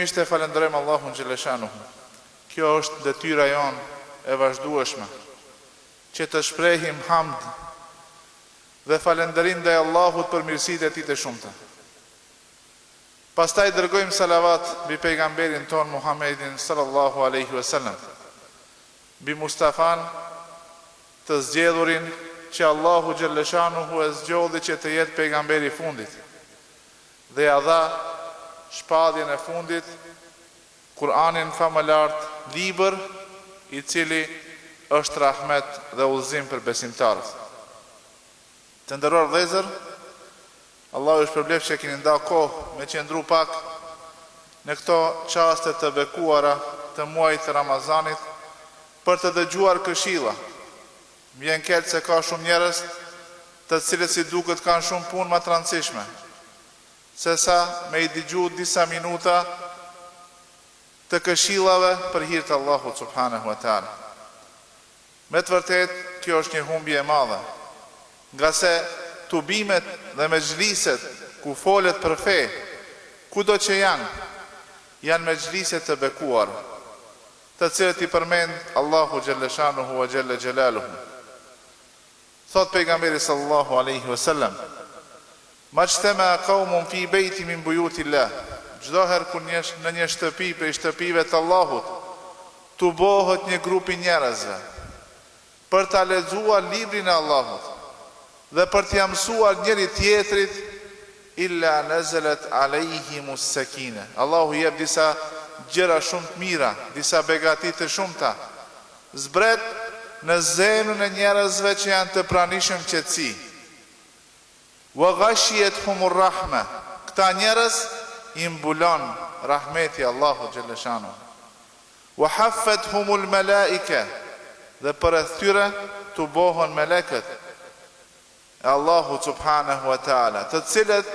Fillimisht e falenderojmë Allahun xhaleshanuhu. Kjo është detyra jonë e vazhdueshme, që të shprehim hamd dhe falënderim ndaj Allahut për mirësitë e tij të shumta. Pastaj dërgojmë salavat mbi pejgamberin ton Muhammedin sallallahu alaihi wasallam, mbi Mustafan të zgjedhurin që Allahu xhaleshanuhu e zgjodhi që të jetë pejgamberi i fundit dhe ja dha shpadhjen e fundit, Kur'anin famëlart, libër i cili është rahmet dhe udhëzim për besimtarët. Të nderuar vëllezër, Allahu ju shpërbleft që keni nda kohë me qëndru pak në këto qaste të bekuara të muajit të Ramazanit për të dëgjuar këshilla. M'vjen keq se ka shumë njerëz të cilët si duket kanë shumë punë më të rëndësishme sesa me i dëgju disa minuta të këshillave për hir të Allahut subhanahu wa taala. Me të vërtet, kjo është një humbje e madhe, nga se tubimet dhe mexhliset ku folet për fe, kudo që janë mexhliset të bekuar, të cilët i përmend Allahu xhaleshanuhu wa xhalla xhelaluhu. Thot pejgamberi sallallahu alaihi wasallam: "Majtama qaumun fi bayti min buyutillah." Çdo herë kur në një shtëpi prej shtëpive të Allahut të bohet një grup i njerëzve për ta lexuar librin e Allahut dhe për t'ia mësuar njëri tjetrit, illa nazalat alaihimus sakina. Allahu jep disa gjëra shumë të mira, disa begati të shumta, zbret në zemrën e njerëzve që janë të pranishëm qetësi. Wa ghashiyatuhumur rahma. Këta njerëz i mbulon rahmeti Allahu xhaleshanu. Wa haffatuhumul malaika. Dhe përreth tyre të bohën melekët e Allahu subhanahu wa taala, të cilët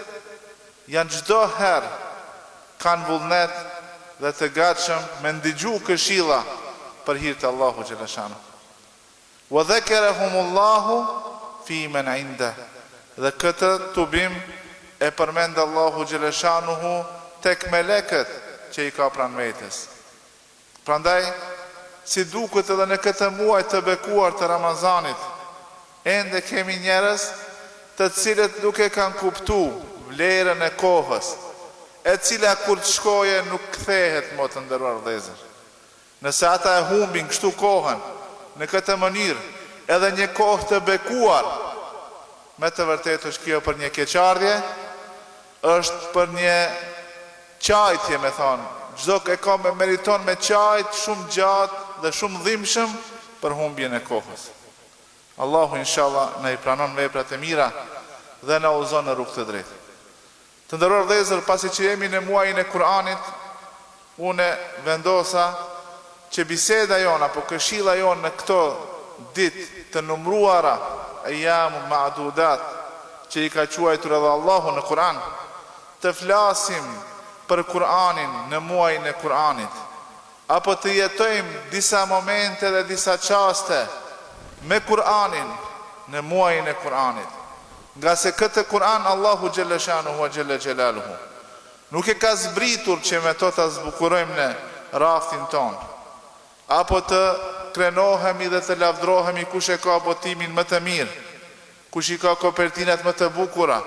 janë çdo herë kanë vullnet dhe të gatshëm me ndëgju këshilla për hir të Allahu xhaleshanu. Wa dhakarahumullahu fi man inda. Dhe këtë tubim e përmend Allahu xhaleshanuhu tek melekët që i ka pranë vetes. Prandaj, si duket edhe në këtë muaj të bekuar të Ramazanit, ende kemi njerëz të cilët nuk e kanë kuptuar vlerën e kohës, e cila kur të shkoje nuk kthehet, më të nderuar vëllezër. Nëse ata e humbin kështu kohën në këtë mënyrë, edhe një kohë të bekuar, me të vërtetë është kjo për një keqardhje, është për një qajtje, me thonë. Çdo e ka me meriton me qajt shumë gjatë dhe shumë dhimbshëm për humbjen e kohës. Allahu inshallah na i pranon veprat e mira dhe na udhëzon në rrugë të drejtë. Të nderuar vëllezër, pasi që jemi në muajin e Kur'anit, unë vendosa që biseda jon apo këshilla jon në këto ditë të numruara, ayyamun ma'dudat, që i ka quajtur edhe Allahu në Kur'an, të flasim për Kur'anin në muajin e Kur'anit, apo të jetojmë disa momente dhe disa qaste me Kur'anin në muajin e Kur'anit. Nga se këtë Kur'an Allahu xhaleshanuhu wa xhalla xhelaluhu nuk e ka zbritur që me to ta zbukurojmë në raftin ton, apo të krenohemi dhe të lavdrohemi kush e ka botimin më të mirë, kush i ka kopertinat më të bukura,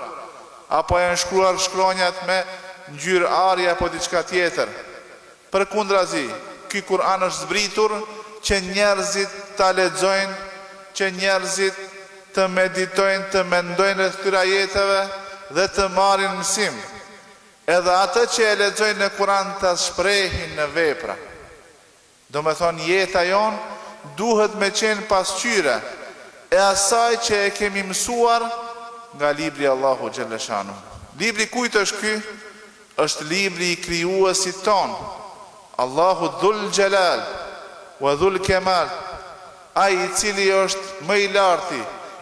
apo janë shkruar shkronjat me ngjyrë ari apo diçka tjetër. Përkundrazi, ky Kur'an është zbritur që njerëzit ta lexojnë, që njerëzit të meditojnë, të mendojnë rreth këtyre ajeteve dhe të marrin mësim. Edhe atë që e lexojnë në Kur'an ta shprehin në vepra. Do me thonë, jeta jon duhet me qenë pasqyre e asaj që e kemi mësuar nga libri Allahu xhaleshanu. Libri kujt është ky? Është libri i krijuesit ton, Allahu dhul xhelal wa dhul kemal, ai i cili është më i larti,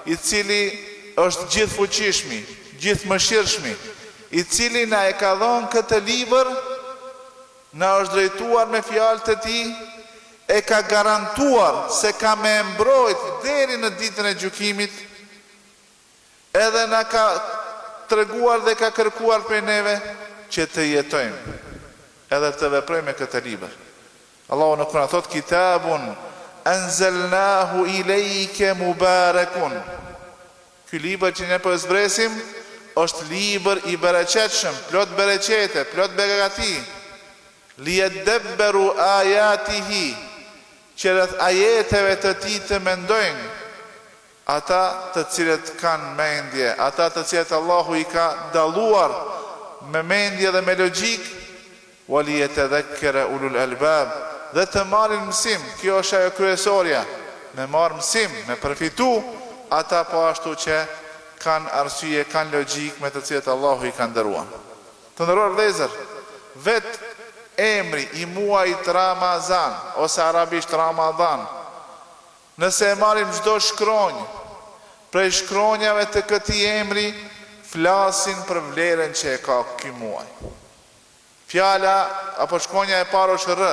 i cili është gjithë fuqishmi, gjithë mëshirshmi, i cili na e ka dhënë këtë libër, na është drejtuar me fjalët e tij, e ka garantuar se ka me mbrojt deri në ditën e gjykimit, edhe na ka treguar dhe ka kërkuar prej neve që të jetojmë. edhe të veproj me këtë libër. Allahu në Kur'an thot kitabun anzalnahu ilayka mubarakun. Ky libër që ne po e zbresim është libër i bereqetshëm, plot bereqete, plot begati. Liyadabbaru ayatihi, që rreth ajeteve të tij të mendojnë ata të cilët kanë mendje, ata të cilët Allahu i ka dalluar me mendje dhe me logjik, waliyatadhakkara ulul albab, dhe të marrin mësim. Kjo është ajo kryesorja, me marr mësim, me përfitu ata po ashtu që kanë arsye, kanë logjik me të cilët Allahu i ka ndëruar. Të nderuar vëllezër, vetë emri i muajit Ramazan ose arabisht Ramadan, nëse e marrim çdo shkronjë prej shkronjave të këtij emri, flasin për vlerën që e ka ky muaj. Fjala apo shkronja e parë është R,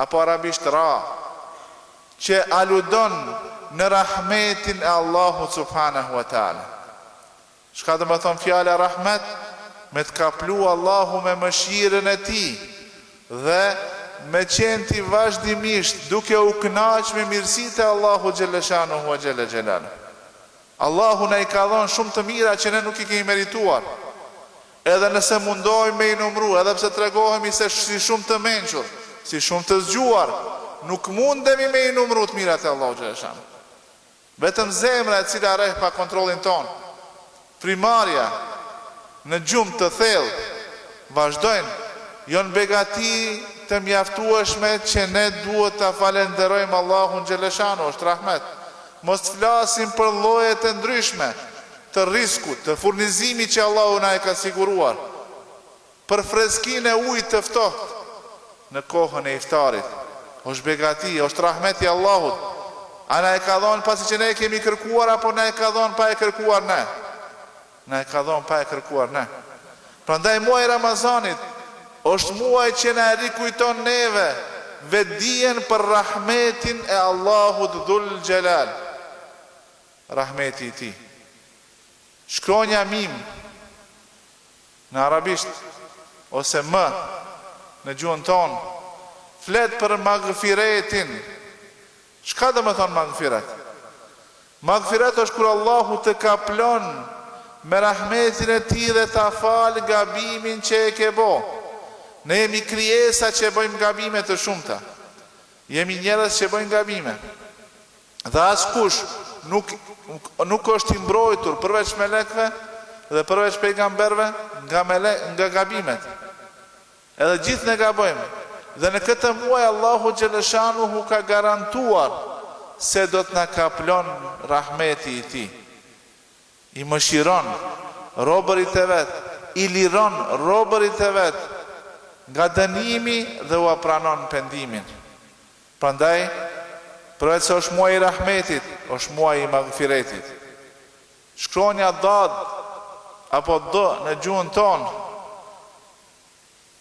apo arabisht Ra, që aludon në rahmetin e Allahut subhanahu wa taala. Çka do të thonë fjala rahmet? Me të kaplu Allahu me mëshirën e tij dhe me qenë ti vazhdimisht duke u kënaqur me mirësitë e Allahu xhaleshanuhu wa xhalla xhelalu. Allahu na i ka dhënë shumë të mira që ne nuk i kemi merituar. Edhe nëse mundohemi me i numru, edhe pse tregohemi se si shumë të mençur, si shumë të zgjuar, nuk mundemi me i numru të mirat e Allahu xhaleshanu. Vetëm zemra e cila rreh pa kontrollin ton, primarja në gjumë të thellë, vazhdojnë, janë begati të mjaftueshme që ne duhet të falenderojmë Allahun xhaleshanu, është rahmet. Mos të flasim për lloje të ndryshme të riskut, të furnizimit që Allahu na e ka siguruar, për freskinë e ujit të ftohtë në kohën e iftarit. Është begati, është rahmeti i Allahut. A na e ka dhënë pasi që ne kemi kërkuar, apo na e ka dhënë pa e kërkuar ne? Na e ka dhënë pa e kërkuar ne. Prandaj muaji Ramazanit është muaj që na rikujton neve vetdijen për rahmetin e Allahut Dhul Xhelal. Rahmeti i tij. Shkronja mim në arabisht ose m në gjuhën tonë flet për magfiretin. Çka do të thonë magfiret? Magfiret është kur Allahu të kaplon me rahmetin e tij dhe ta fal gabimin që e ke bo. Ne jemi krijesa që bëjmë gabime të shumta. Jemi njerëz që bëjmë gabime. Dhe askush nuk është i mbrojtur përveç melekëve dhe përveç pejgamberëve nga gabimet. Edhe gjithë ne gabojmë. Dhe në këtë muaj Allahu xhaleshanuhu ka garantuar se do të na kaplon rahmeti i tij. I mëshiron robërit e vet, i liron robërit e vet nga dënimi dhe u pranon pendimin. Prandaj, përveç se është muaj i rahmetit, është muaj i magfiretit. Shkronja dad apo d në gjuhën tonë,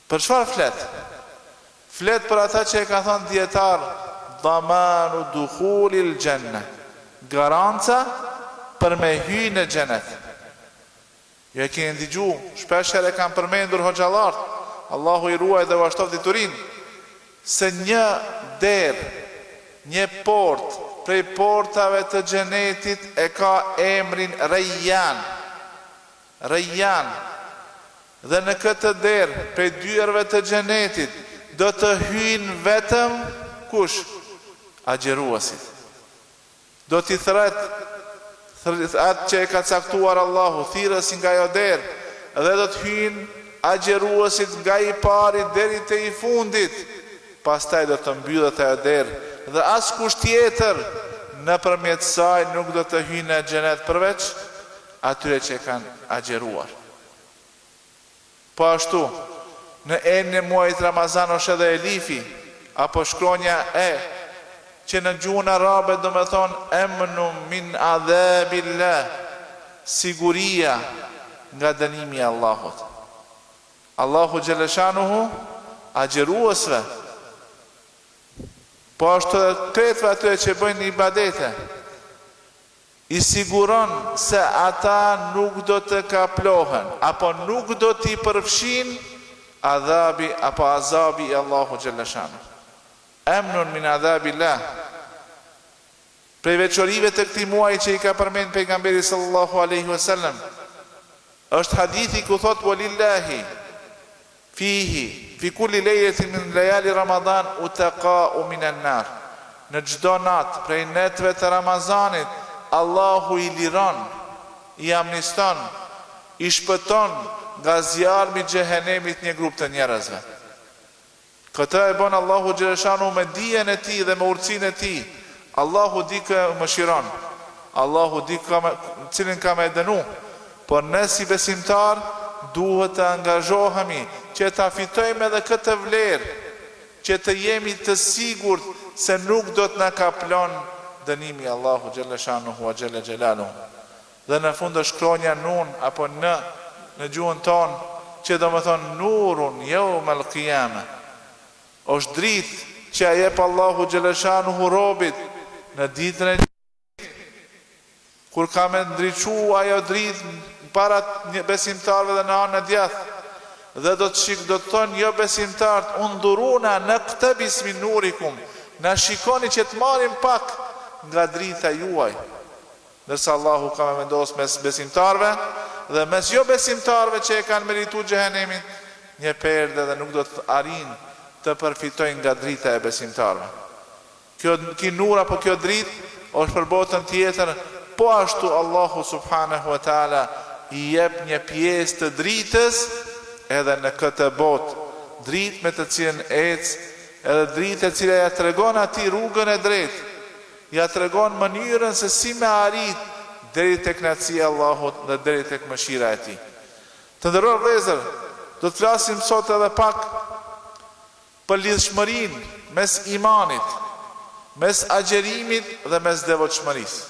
për çfarë flet? Flet për ata që e ka thënë dietar, dhamanu dukhulil janna, garanca për me hyrë në xhenet. Jo e keni dëgju, shpesh herë kanë përmendur hoxhallar, Allahu i ruaj dhe vazhdoft diturin, se një derë, një port prej portave të xhenetit e ka emrin Rayyan. Rayyan. Dhe në këtë derë prej dyerve të xhenetit do të hyjnë vetëm kush? Agjeruesit. Do t'i thret atë që e ka caktuar Allahu, thirrësin nga ajo derë, dhe do të hyjnë agjeruesit nga i pari deri te i fundit. Pastaj do të mbyllet ajo derë dhe askush tjetër nëpërmjet saj nuk do të hyjë në xhenet përveç atyre që kanë agjeruar. Po ashtu, në emrin e muajit Ramazan është edhe elifi, apo shkronja e, që në gjuhën arabe do me thonë emnu min adhabillah, siguria nga dënimi i Allahut. Allahu xhaleshanuhu agjeruesve, po ashtu edhe tretëve atyre që bëjnë ibadete, i siguron se ata nuk do të kaplohen, apo nuk do t'i përfshin adhabi apo azabi i Allahu xhalla shanu. Amnun min adhabillah. Prej veçorive të këtij muaji që i ka përmend pejgamberi sallallahu alaihi wasallam është hadithi ku thot walillahi fihi fi kulli lejletin min lejali Ramadan utaqa'u minan nar. Në çdo natë prej netëve të Ramazanit Allahu i liron, i amniston, i shpëton nga zjarmi i xhehenemit një grup të njerëzve. Këtë e bën Allahu xhaleshanu me dijen e tij dhe me urtësinë e tij. Allahu di kë më shiron, Allahu di cilin ka me dënu, por ne si besimtar duhet të angazhohemi që ta fitojmë edhe këtë vlerë, që të jemi të sigurt se nuk do të na kaplon dënimi Allahu xhalla shanuhu wa xhalla xhelaluhu. Dhe në fund shkronja nun apo në gjuhën tonë që do më thonë nurun yawmal qiyama, është dritë që a jep Allahu xhalla shanuhu robit në ditën e kur ka me ndriçu ajo dritë para besimtarëve dhe në anën e djathtë. Dhe do të thonë jo besimtarët, unduruna naqtabis min nurikum, na shikoni që të marrim pak nga drita juaj. Ndërsa Allahu ka me vendosur mes besimtarëve dhe mes jo besimtarëve që e kanë merituar xhehenemin një perde dhe nuk do të arrijnë të përfitojnë nga drita e besimtarëve. Kjo nur apo kjo dritë është për botën tjetër, po ashtu Allahu subhanahu wa taala i jep një pjesë të dritës edhe në këtë botë, dritë me të cilën ecë, edhe dritë e cila ja tregon atij rrugën e drejtë, ja tregon mënyrën se si me arrit deri tek kënaqësia e Allahut dhe deri tek mëshira e tij. Të nderuar vëllezër, do të flasim sot edhe pak për lidhshmërinë mes imanit, mes agjerimit dhe mes devotshmërisë.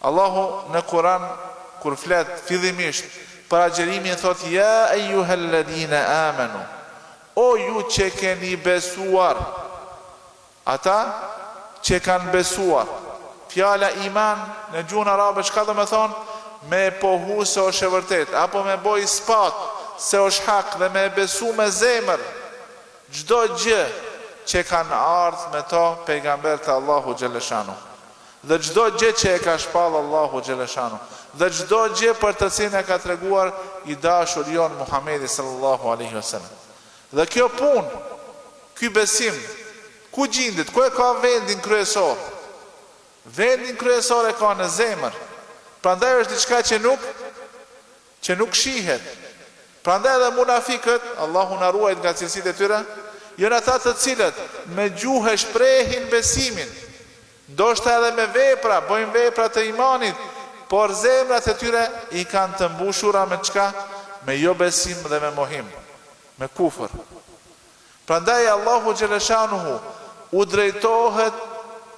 Allahu në Kur'an kur flet fillimisht për agjerimin thot ja eyyuhalladhina amanu, o ju që keni besuar, ata që kanë besuar. Fjala iman në gjuhën arabe çka do të thonë? Me pohu se është e vërtet, apo me boj ispat se është hak dhe me besu me zemër çdo gjë që kanë ardhur me to pejgambert e Allahu xhaleshanu. Dhe çdo gjë që e ka shpall Allahu xhaleshanu, dhe çdo gjë për të cilën e ka treguar i dashur jon Muhamedi sallallahu alaihi wasallam. Dhe kjo punë, ky besim, ku gjendet? Ku e ka vendin kryesor? Vendin kryesor e ka në zemër. Prandaj është diçka që nuk shihet. Prandaj edhe munafikët, Allahu na ruaj nga cilësitë e tyre, janë ata të cilët me gjuhë shprehin besimin, ndoshta edhe me vepra, bojnë vepra të imanit, por zemrat e tyre i kanë të mbushura me çka? Me jo besim dhe me mohim, me kufër. Prandaj Allahu xhaleshanuhu u drejtohet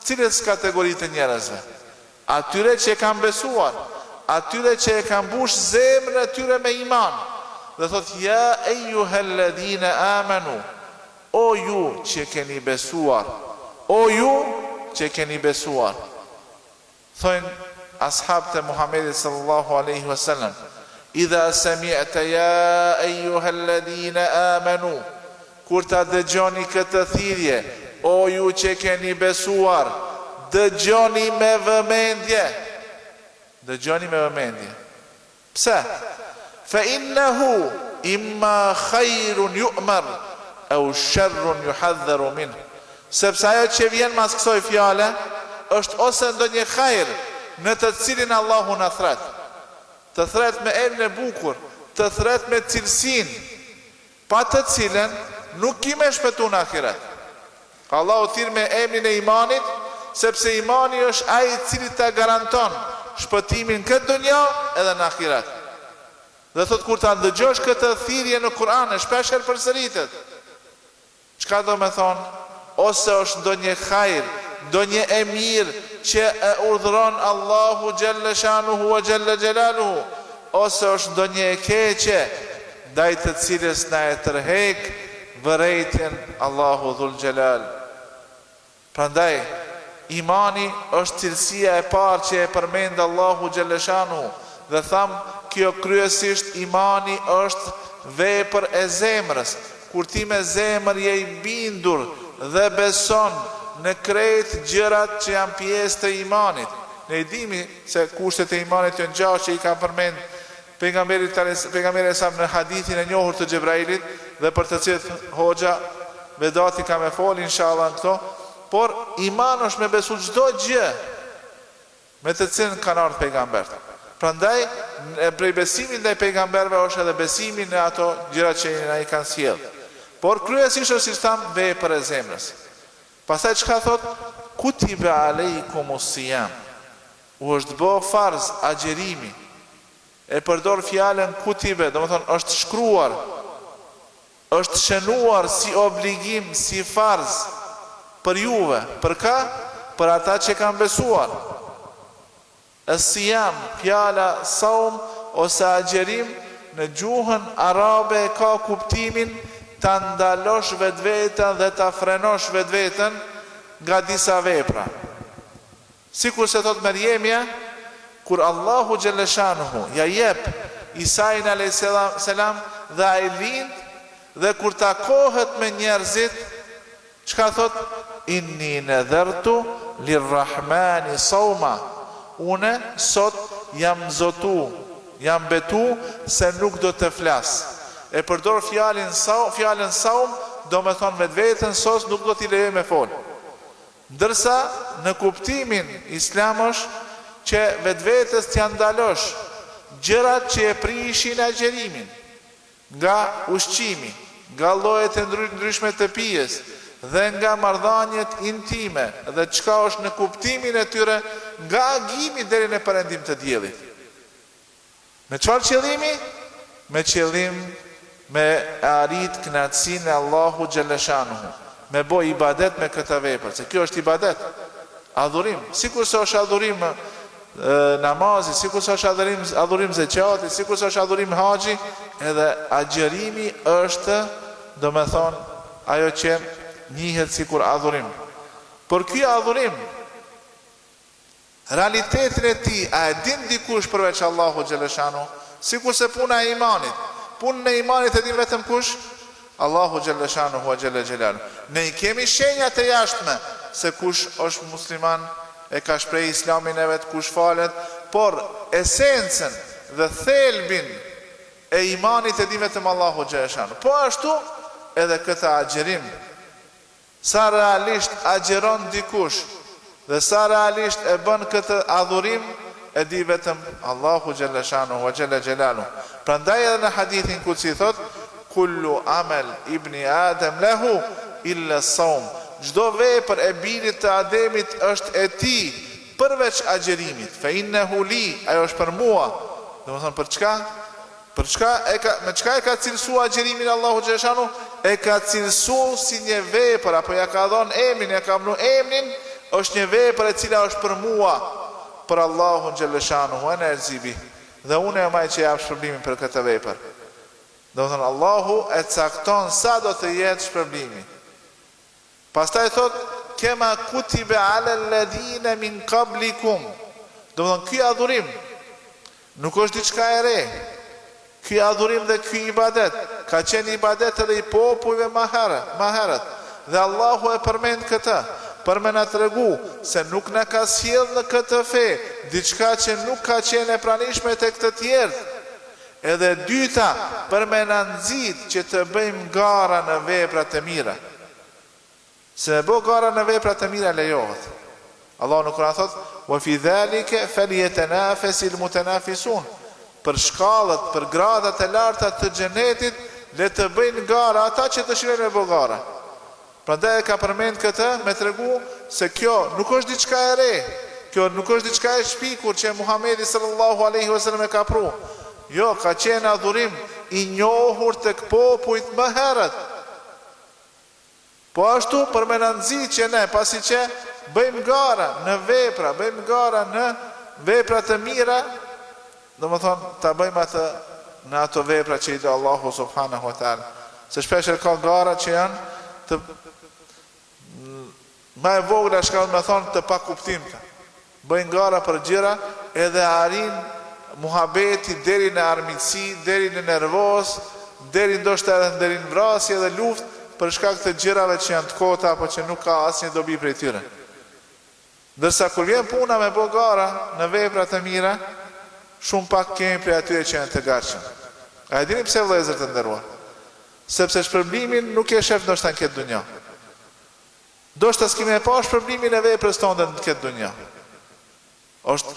cilës kategori të njerëzve? Atyre që e kanë besuar, atyre që e kanë mbush zemrën e tyre me iman. Dhe thot ja eyyuhalladhina amanu, o ju që keni besuar, o ju që keni besuar. Thojnë ashabët e Muhamedit sallallahu alaihi wasallam, idha sami'ta ya eyyuhalladhina amanu, kur ta dëgjoni këtë thirrje, o ju që keni besuar, dëgjoni me vëmendje. Dëgjoni me vëmendje. Pse? Fa innahu imma khairun yu'mar au sharrun yuhadharu min. Sepse ajo që vjen mas kësaj fjale është ose ndonjë hajër në të cilin Allahu na thret. Të thret me emrin e bukur, të thret me cilësinë pa të cilën nuk kime shpëtu në ahiret. Allahu thirr me emrin e imanit, sepse imani është ai i cili ta garanton shpëtimin këtë dunja edhe në ahiret. Dhe thot kur ta ndëgjosh këtë thirrje në Kur'an, shpesh përsëritet. Çka do me thonë? Ose është ndonjë hajër, ndonjë e mirë që e urdhëron Allahu xhalla shanuhu wa xhalla xhelaluhu, ose është ndonjë e keqe ndaj të cilës na e tërheq vërejtjen Allahu dhul xhelal. Prandaj imani është cilësia e parë që e përmend Allahu xhalla shanuhu, dhe tham kjo kryesisht imani është vepër e zemrës. Kur ti me zemër je i bindur dhe beson në krejt gjërat që janë pjesë të imanit. Ne i dimi se kushtet e imanit janë gjashtë që i ka përmend pejgamberi sa në hadithin e njohur të Xhebrailit, dhe për të cilët hoxha Vedati ka me fol inshallah në këto, por iman është me besu çdo gjë me të cilën kanë ardhur pejgambert. Prandaj prej besimin ndaj pejgamberëve është edhe besimi në ato gjëra që ai kanë sjellë. Por kryesisht është si tham vepër e zemrës. Pastaj çka thot? Kutiba aleikumus siyam. U është bë farz agjerimi. E përdor fjalën kutibe, domethënë është shkruar, është shënuar si obligim, si farz për juve. Për ka? Për ata që kanë besuar. Siyam, fjala saum ose agjerim në gjuhën arabe ka kuptimin ta ndalosh vetveten dhe ta frenosh vetveten nga disa vepra. Sikur se thot Mariemja, kur Allahu Gjeleshanuhu ja jep Isajin a.s. dhe a i lind, dhe kur takohet me njerëzit, çka thot? Inni nadhartu lirrahmani sauma. Une sot jam zotu, jam betu se nuk do të flas. E përdor fjalën saum, do me thonë me vetën sos nuk do t'i leje me fol. Ndërsa në kuptimin islam është që vetës t'ja ndalosh gjërat që e prishin agjerimin, nga ushqimi, nga llojet e ndryshme të pijes, dhe nga marrëdhëniet intime, dhe çka është në kuptimin e tyre nga agimi deri në perëndim të diellit. Me çfarë qëllimi? Me qëllim me arrit kënaqësinë e Allahu Gjeleshanuhu, me bë ibadet me këtë vepër, se kjo është ibadet, adhurim, sikur se është adhurim namazi, sikur se është adhurim zeqati, sikur se është adhurim haxhi, edhe agjerimi është, do me thonë, ajo që njihet sikur adhurim. Por ky adhurim, realitetin e tij, a e din dikush përveç Allahu Gjeleshanu? Sikur se puna e imanit. Punën e imanit e din vetëm kush? Allahu Gjeleshanu hua Gjelle Gjelalu. Ne i kemi shenjat e jashtme se kush është musliman, e ka shprej islamin e vetë, kush falet, por esencën dhe thelbin e imanit e din vetëm Allahu Gjeleshanu. Po ashtu edhe këta agjerim, sa realisht agjeron dikush dhe sa realisht e bën këtë adhurim, e di vetëm Allahu Gjeleshanu wa Gjelle Gjelalu. Prandaj edhe në hadithin kutsi thot, kullu amel ibni Adem lehu illa saum. Çdo vepër e birit të Ademit është e tij përveç agjerimit. Fa innehu li, ajo është për mua. Domethënë për çka? Për çka me çka e ka cilësu agjerimin Allahu Gjeleshanu? E ka cilësu si një vepër, apo ja ka dhënë emrin, ja ka vënë emrin, është një vepër e cila është për mua, për Allahun Gjeleshanu, ana erzibi. Dhe unë e maj që jap shpërblimin për këtë vepër. Do të thënë Allahu e cakton sa do të jetë shpërblimi. Pastaj thot, kema kutibe ala alladhina min qablikum. Do të thënë ky adhurim nuk është diçka e re. Ky adhurim dhe ky ibadet ka qenë ibadet edhe i popujve më herët. Dhe Allahu e përmend këtë, për me na tregu se nuk na ka sjell në këtë fe diçka që nuk ka qenë e pranishme tek të tjerë. Edhe dyta, për me na nxit që të bëjmë gara në veprat e mira. Se me bë gara në veprat e mira lejohet. Allahu në Kur'an thot: "Wa fi dhalika falyatanafasil mutanafisun." Për shkallët, për gradat e larta të xhenetit, le të bëjnë gara ata që dëshirojnë me bë gara. Prandaj e ka përmend këtë me tregu se kjo nuk është diçka e re. Kjo nuk është diçka e shpikur që Muhamedi sallallahu alaihi wasallam e ka pru. Jo, ka qenë adhurim i njohur tek popujt më herët. Po ashtu për me na nxit që ne, pasi që bëjmë gara në vepra, bëjmë gara në vepra të mira, domethënë ta bëjmë atë në ato vepra që i do Allahu subhanahu wa taala. Se shpesh ka gara që janë të ma e vogla, shka me thonë të pa kuptimta. Bëjnë gara për gjëra edhe arin muhabeti deri në armiqsi, deri në nervoz, deri ndoshta edhe deri në vrasje dhe luftë për shkak të gjërave që janë të kota apo që nuk ka asnjë dobi prej tyre. Ndërsa kur vjen puna me bo gara në vepra të mira, shumë pak kemi prej atyre që janë të gatshëm. A e dini pse vëllezër të nderuar? Sepse shpërblimin nuk e shef ndoshta në këtë dunjë. Ndoshta s'kemë pa shpërblimin e veprës tonë në këtë dunjë. Është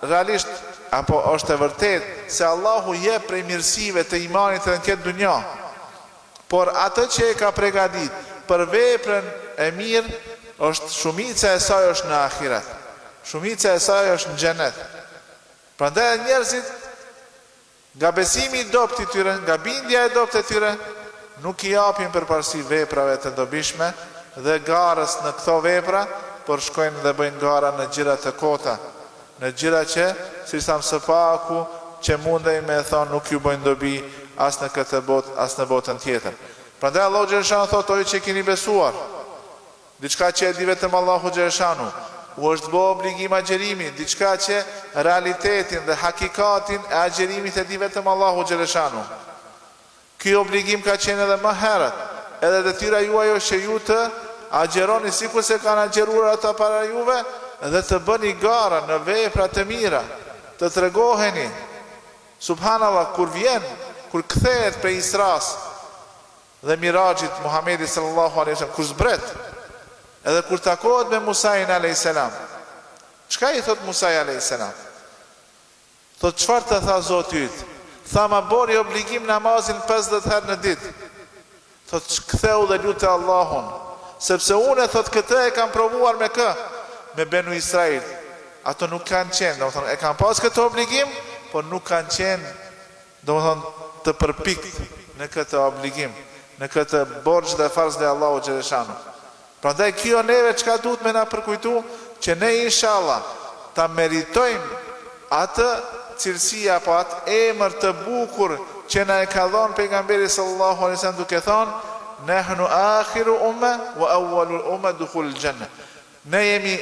realisht apo është e vërtet se Allahu jep prej mirësive të imanit edhe në këtë dunjë. Por atë që e ka përgatit për veprën e mirë, është shumica e saj është në ahiret. Shumica e saj është në xhenet. Prandaj njerëzit nga besimi i dobët i tyre, nga bindja e dobët e tyre, nuk i japin përparësi veprave të dobishme dhe garës në këto vepra, por shkojnë dhe bëjnë gara në gjëra të kota, në gjëra që, si tham së paku, që mundej me thonë nuk ju bëjnë dobi as në këtë botë, as në botën tjetër. Prandaj Allahu xhaleshanu thotë oj që keni besuar, diçka që e di vetëm Allahu xhaleshanu, u është bë obligim agjerimi, diçka që realitetin dhe hakikatin e agjerimit e di vetëm Allahu xhaleshanu. Ky obligim ka qenë edhe më herët, edhe detyra juaj është që ju të agjeroni sikur se kanë agjeruar ata para juve dhe të bëni gara në vepra të mira, të tregoheni. Subhanallah, kur kthehet prej Isras dhe Mirajit Muhamedi sallallahu alaihi wasallam, kur zbret, edhe kur takohet me Musain alayhis salam. Çka i thot Musai alayhis salam? Thot çfarë të tha Zoti yt? Tha ma bori obligim namazin 50 herë në ditë. Thot ktheu dhe lutë Allahun, sepse unë thot këtë e kam provuar me kë, me Benu Israil. Ato nuk kanë qenë, domethënë e kanë pas këtë obligim, por nuk kanë qenë, domethënë të përpikt në këtë obligim, në këtë borxh dhe farz dhe Allahu xhaleshanu. Prandaj kjo neve çka duhet me na përkujtu, që ne inshallah ta meritojmë atë cilësi apo atë emër të bukur që na e ka dhënë pejgamberi sallallahu alaihi wasallam duke thënë nahnu akhiru umma wa awwalul umma dukhul janna. Ne jemi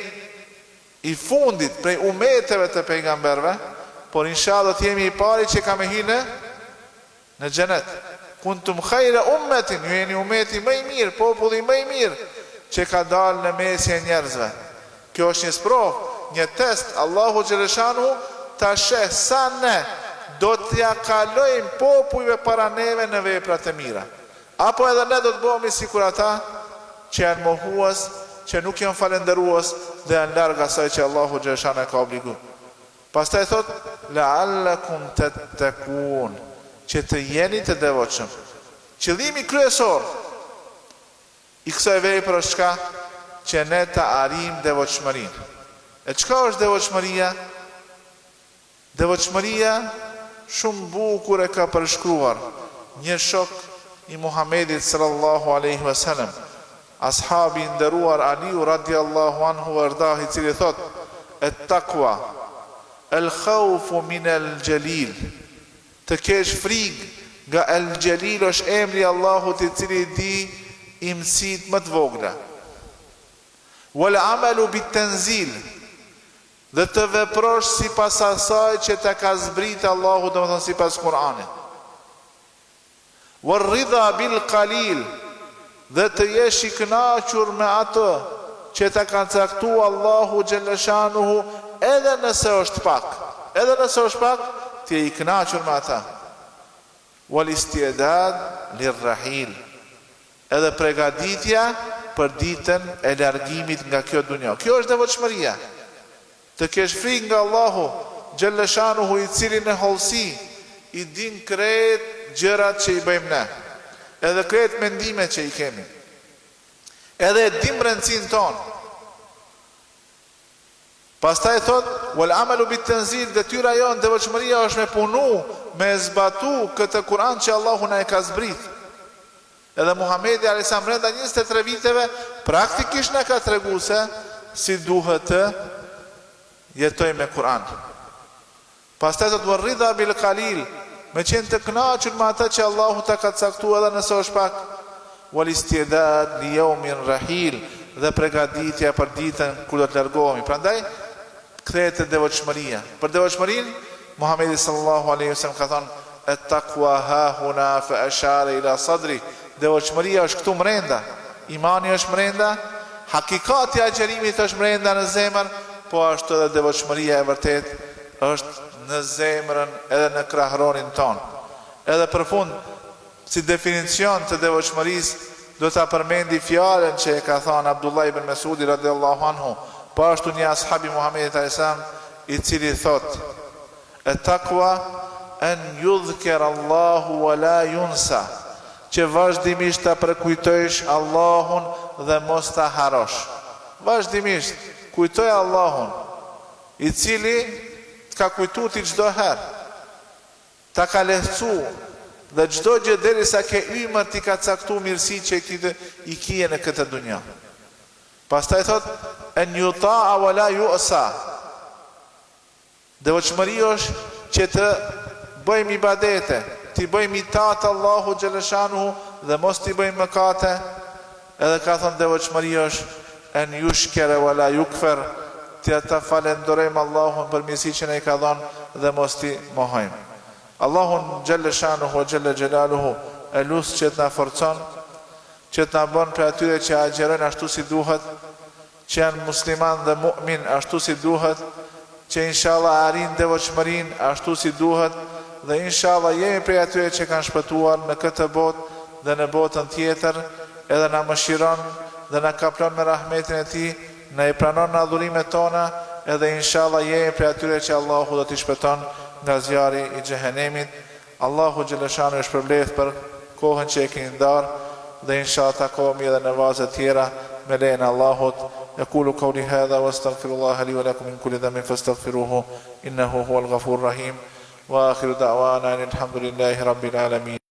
i fundit prej umeteve të pejgamberve, por inshallah jemi i pari që ka me hyrë në xhenet. Kuntum khayra ummatin, ju jeni umeti më i mirë, populli më i mirë që ka dalë në mesin e njerëzve. Kjo është një sprovë, një test. Allahu xhaleshanu ta sheh sa ne do t'ja kalojmë popujve para neve në vepra të mira. Apo edhe ne do të bëhemi sikur ata që janë mohues, që nuk janë falendërues dhe janë larg asaj që Allahu xhaleshanu e ka obliguar. Pastaj thot la'allakum tattaqun, që të jeni të devotshëm. Qëllimi kryesor i kësaj vepre është çka? Që ne të arrijmë devotshmërinë. E çka është devotshmëria? Devotshmëria shumë bukur e ka përshkruar një shok i Muhamedit sallallahu alaihi wasallam, ashabi nderuar Aliu radiallahu anhu wardah, i cili thot at-taqwa al-khawfu min al-jalil, të kesh frikë nga al-jalil është emri Allahut i cili di imësit më të vogla. Wal amalu bit tanzil, dhe të veprosh si pas asaj që të ka zbrit Allahu, dhe më thënë si pas Kur'anit. Wal ridha bil qalil, dhe të jesh i kënaqur me atë që të ka caktu Allahu xhaleshanuhu, edhe nëse është pak. Edhe nëse është pak, të je i kënaqur me ata. Wal istidad lirrahil, edhe pregaditja për ditën e largimit nga kjo dunjë. Kjo është devotshmëria. Të kesh frikë nga Allahu xhaleshanuhu, i cili në hollësi i din krejt gjërat që i bëjmë ne, edhe krejt mendimet që i kemi, edhe e dim rëndësinë tonë. Pastaj thot wal amalu bit tanzil, detyra jonë devotshmëria është me punu, me zbatu këtë Kur'an që Allahu na e ka zbrit. Edhe Muhamedi alayhis salam brenda 23 viteve praktikisht na ka treguar se si duhet të jetojmë me Kur'an. Pastaj thot wal ridha bil qalil, me qenë të kënaqur me atë që Allahu ta ka caktuar edhe nëse është pak. Wal istidad li yawmin rahil, dhe pregaditja për ditën kur do të largohemi. Prandaj kthehet te devotshmëria. Për devotshmërinë Muhamedi sallallahu alaihi wasallam ka thënë at-taqwa hahuna fa ashara ila sadri. Devotshmëria është këtu mrenda, imani është mrenda, hakikati i agjerimit është mrenda në zemër, po ashtu edhe devotshmëria e vërtet është në zemrën edhe në krahëronin ton. Edhe për fund, si definicion të devotshmërisë, do ta përmendi fjalën që e ka thënë Abdullah ibn Mesudi radhiyallahu anhu, po ashtu një ashabi Muhamedit alayhis salam, i cili thot: "Et-taqwa an yudhkar Allahu wa la yunsa", që vazhdimisht ta përkujtojsh Allahun dhe mos ta harosh. Vazhdimisht kujtoj Allahun, i cili të ka kujtu ti çdo herë, ta ka lehtësu, dhe çdo gjë derisa ke ymër ti ka caktu mirësi që i kije në këtë dunja. Pastaj thot: "En yutaa wa la yu'sa", devotshmëria është që të bëjmë ibadete, të bëjmë itaat Allahu xhaleshanuhu dhe mos të bëjmë mëkate. Edhe ka thënë devotshmëria është en yushkara wa la yukfar, të falenderojmë Allahun për mirësitë që na i ka dhënë dhe mos t'i mohojmë. Allahun xhaleshanuhu wa xhalla xjalaluhu elus që të na forcon, që të na bën për atyre që agjerojnë ashtu si duhet, që janë musliman dhe mu'min ashtu si duhet, që inshallah arrin devotshmërinë ashtu si duhet, dhe inshallah jemi prej atyre që kanë shpëtuar në këtë botë dhe në botën tjetër, edhe na mëshiron dhe na kaplon me rahmetin e tij, na i pranon në adhurimet tona, edhe inshallah jemi prej atyre që Allahu do t'i shpëton nga zjarri i xhehenemit. Allahu xhaleshanu është përmbledh për kohën që e keni ndarë, dhe inshallah takohemi edhe në vaze tjera me lejen e Allahut. يقول قولي هذا واستغفر الله لي ولكم من كل ذنب فاستغفروه إنه هو الغفور الرحيم وآخر دعوانا أن الحمد لله رب العالمين.